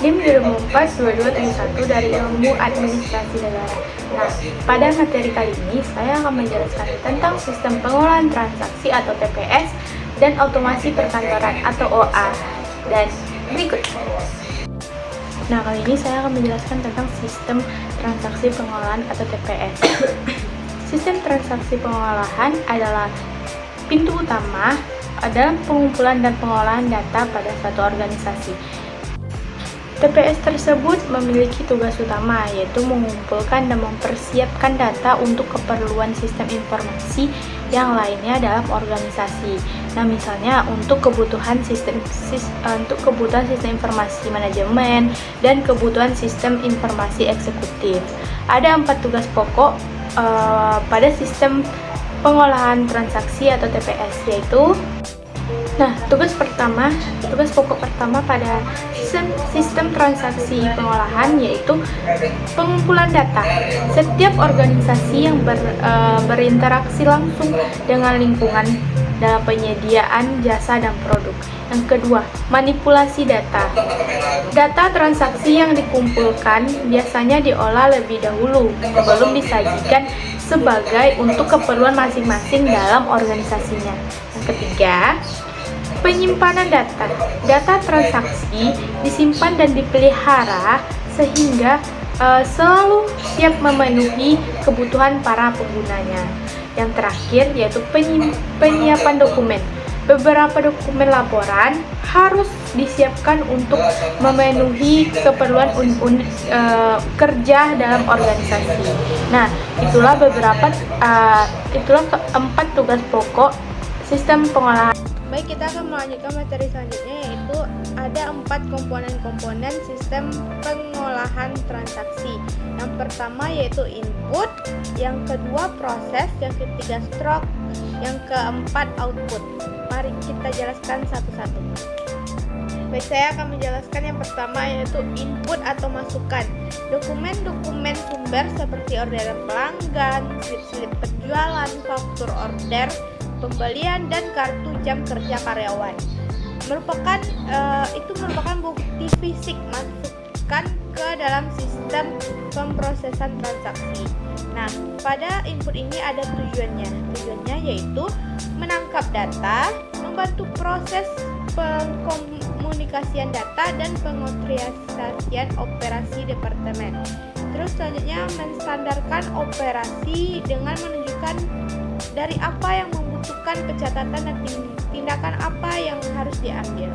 NIM 2004-2271 dari Ilmu Administrasi Negara. Nah, pada materi kali ini saya akan menjelaskan tentang sistem pengolahan transaksi atau TPS dan otomasi perkantoran atau OA. Dan berikut. Nah, kali ini saya akan menjelaskan tentang sistem transaksi pengolahan atau TPS. Sistem transaksi pengolahan adalah pintu utama dalam pengumpulan dan pengolahan data pada suatu organisasi. TPS tersebut memiliki tugas utama, yaitu mengumpulkan dan mempersiapkan data untuk keperluan sistem informasi yang lainnya dalam organisasi. Nah, misalnya untuk kebutuhan sistem informasi manajemen dan kebutuhan sistem informasi eksekutif. Ada 4 tugas pokok pada sistem pengolahan transaksi atau TPS, yaitu tugas pokok pertama pada sistem transaksi pengolahan yaitu pengumpulan data. Setiap organisasi yang berinteraksi langsung dengan lingkungan dalam penyediaan jasa dan produk. Yang kedua, manipulasi data. Data transaksi yang dikumpulkan biasanya diolah lebih dahulu sebelum disajikan sebagai untuk keperluan masing-masing dalam organisasinya. Yang ketiga, penyimpanan data. Data transaksi disimpan dan dipelihara sehingga selalu siap memenuhi kebutuhan para penggunanya. Yang terakhir yaitu penyiapan dokumen. Beberapa dokumen laporan harus disiapkan untuk memenuhi keperluan unit kerja dalam organisasi. Nah, itulah keempat tugas pokok sistem pengolahan. Baik, kita akan melanjutkan materi selanjutnya, yaitu ada 4 komponen-komponen sistem pengolahan transaksi. Yang pertama yaitu input, yang kedua proses, yang ketiga stroke, yang keempat output. Mari kita jelaskan satu-satu. Baik, saya akan menjelaskan yang pertama yaitu input atau masukan. Dokumen-dokumen sumber seperti orderan pelanggan, slip-slip penjualan, faktur order, pembelian dan kartu jam kerja karyawan. Itu merupakan bukti fisik masukkan ke dalam sistem pemrosesan transaksi. Nah, pada input ini ada tujuannya. Tujuannya yaitu menangkap data, membantu proses pengkomunikasian data dan pengotoriasasian operasi departemen. Terus selanjutnya menstandarkan operasi dengan menunjukkan dari apa yang membutuhkan pencatatan dan tindakan apa yang harus diambil.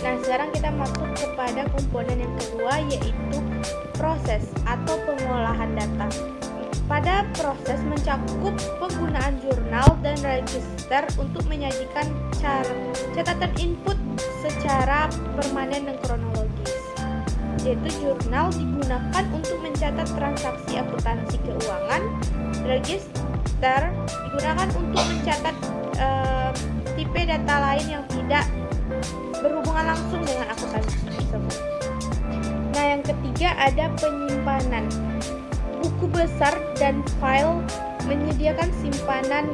Nah, sekarang kita masuk kepada komponen yang kedua, yaitu proses atau pengolahan data. Pada proses mencakup penggunaan jurnal dan register untuk menyajikan catatan input secara permanen dan kronologis. Yaitu jurnal digunakan untuk mencatat transaksi akuntansi keuangan, register digunakan untuk mencatat tipe data lain yang tidak berhubungan langsung dengan akuntansi tersebut. Nah, yang ketiga ada penyimpanan. Buku besar dan file menyediakan simpanan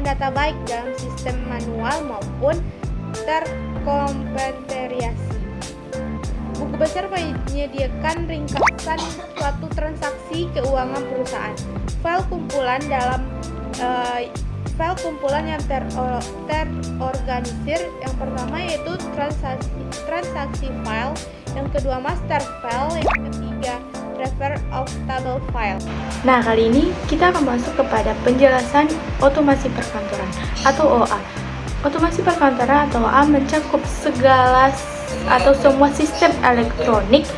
data baik dalam sistem manual maupun terkomputeriasi. Buku besar menyediakan ringkasan suatu transaksi keuangan perusahaan. File kumpulan yang terorganisir, yang pertama yaitu transaksi file, yang kedua master file, yang ketiga refer of table file. Nah, kali ini kita akan masuk kepada penjelasan otomasi perkantoran atau OA. Otomasi perkantoran atau OA mencakup segala atau semua sistem elektronik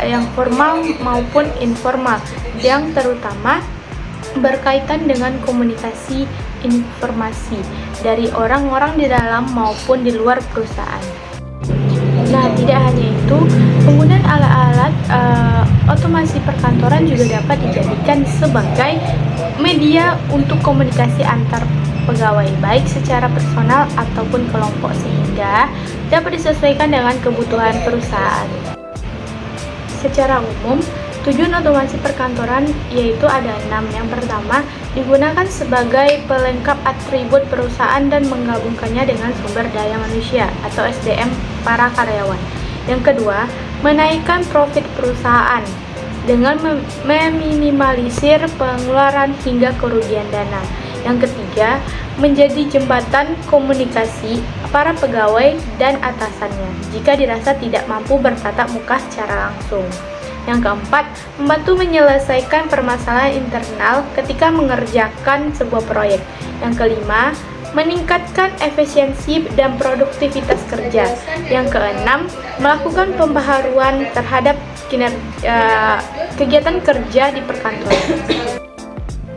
yang formal maupun informal yang terutama berkaitan dengan komunikasi informasi dari orang-orang di dalam maupun di luar perusahaan. Nah, tidak hanya itu, penggunaan alat-alat otomasi perkantoran juga dapat dijadikan sebagai media untuk komunikasi antar pegawai, baik secara personal ataupun kelompok, sehingga dapat disesuaikan dengan kebutuhan perusahaan. Secara umum, tujuan otomasi perkantoran yaitu ada 6. Yang pertama, digunakan sebagai pelengkap atribut perusahaan dan menggabungkannya dengan sumber daya manusia atau SDM para karyawan. Yang kedua, menaikkan profit perusahaan dengan meminimalisir pengeluaran hingga kerugian dana. Yang ketiga, menjadi jembatan komunikasi para pegawai dan atasannya jika dirasa tidak mampu bertatap muka secara langsung. Yang keempat, membantu menyelesaikan permasalahan internal ketika mengerjakan sebuah proyek. Yang kelima, meningkatkan efisiensi dan produktivitas kerja. Yang keenam, melakukan pembaharuan terhadap kegiatan kerja di perkantoran.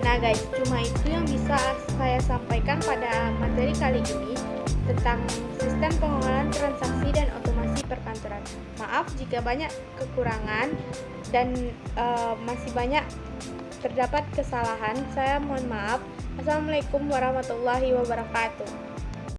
Nah guys, cuma itu yang bisa saya sampaikan pada materi kali ini tentang sistem pengelolaan transaksi dan otomasi perkantoran. Maaf jika banyak kekurangan dan masih banyak terdapat kesalahan. Saya mohon maaf. Assalamualaikum warahmatullahi wabarakatuh.